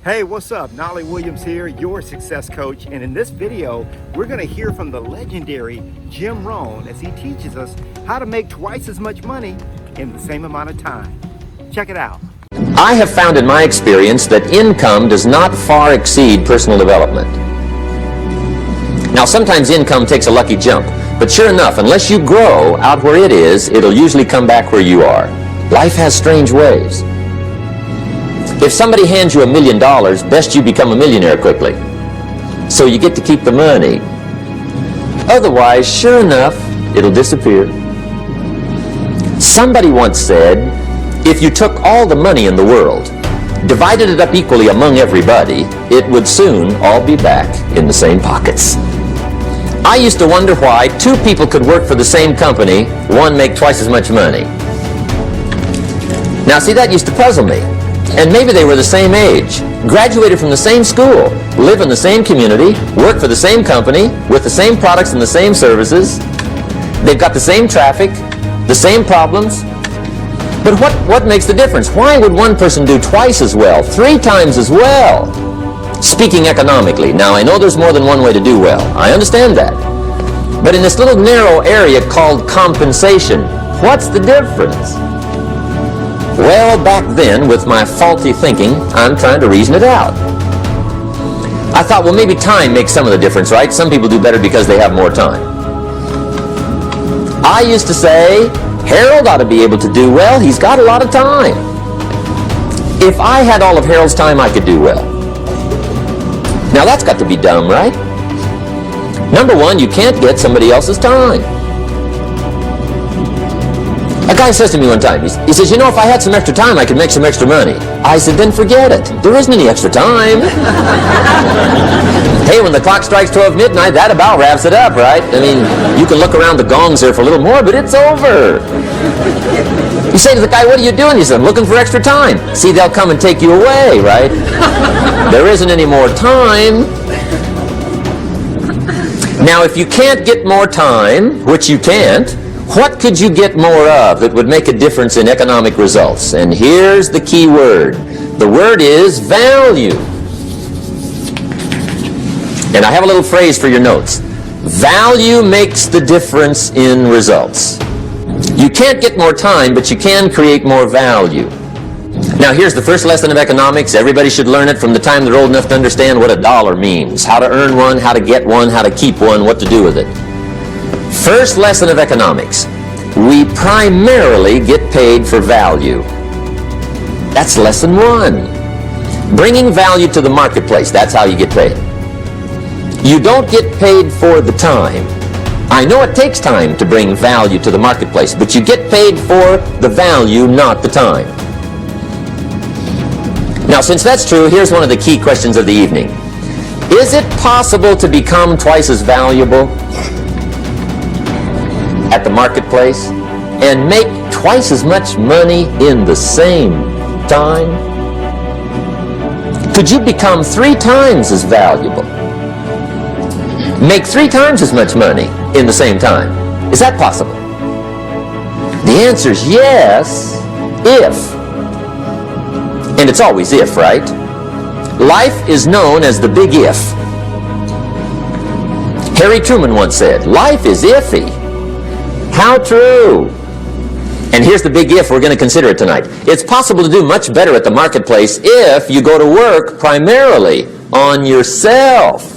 Hey, what's up? Knolly Williams here, your success coach. And in this video, we're going to hear from the legendary Jim Rohn as he teaches us how to make twice as much money in the same amount of time. Check it out. I have found in my experience that income does not far exceed personal development. Now, sometimes income takes a lucky jump, but sure enough, unless you grow out where it is, it'll usually come back where you are. Life has strange ways. If somebody hands you $1 million, best you become a millionaire quickly, so you get to keep the money. Otherwise, sure enough, it'll disappear. Somebody once said, if you took all the money in the world, divided it up equally among everybody, it would soon all be back in the same pockets. I used to wonder why two people could work for the same company, one make twice as much money. Now see, that used to puzzle me. And maybe they were the same age, graduated from the same school, live in the same community, work for the same company, with the same products and the same services. They've got the same traffic, the same problems. But what makes the difference? Why would one person do twice as well, 3 times as well? Speaking economically, now I know there's more than one way to do well. I understand that. But in this little narrow area called compensation, what's the difference? Well, back then, with my faulty thinking, I'm trying to reason it out. I thought, well, maybe time makes some of the difference, right? Some people do better because they have more time. I used to say, Harold ought to be able to do well. He's got a lot of time. If I had all of Harold's time, I could do well. Now, that's got to be dumb, right? Number one, you can't get somebody else's time. A guy says to me one time, he says, you know, if I had some extra time, I could make some extra money. I said, then forget it. There isn't any extra time. Hey, when the clock strikes 12 midnight, that about wraps it up, right? I mean, you can look around the gongs there for a little more, but it's over. You say to the guy, what are you doing? He says, I'm looking for extra time. See, they'll come and take you away, right? There isn't any more time. Now, if you can't get more time, which you can't, what could you get more of that would make a difference in economic results? And here's the key word. The word is value. And I have a little phrase for your notes. Value makes the difference in results. You can't get more time, but you can create more value. Now here's the first lesson of economics. Everybody should learn it from the time they're old enough to understand what a dollar means, how to earn one, how to get one, how to keep one, what to do with it. First lesson of economics. We primarily get paid for value. That's lesson 1. Bringing value to the marketplace, that's how you get paid. You don't get paid for the time. I know it takes time to bring value to the marketplace, but you get paid for the value, not the time. Now, since that's true, here's one of the key questions of the evening. Is it possible to become twice as valuable at the marketplace and make twice as much money in the same time? Could you become 3 times as valuable? Make 3 times as much money in the same time? Is that possible? The answer is yes, if. And it's always if, right? Life is known as the big if. Harry Truman once said, life is iffy. How true! And here's the big if we're going to consider it tonight. It's possible to do much better at the marketplace if you go to work primarily on yourself.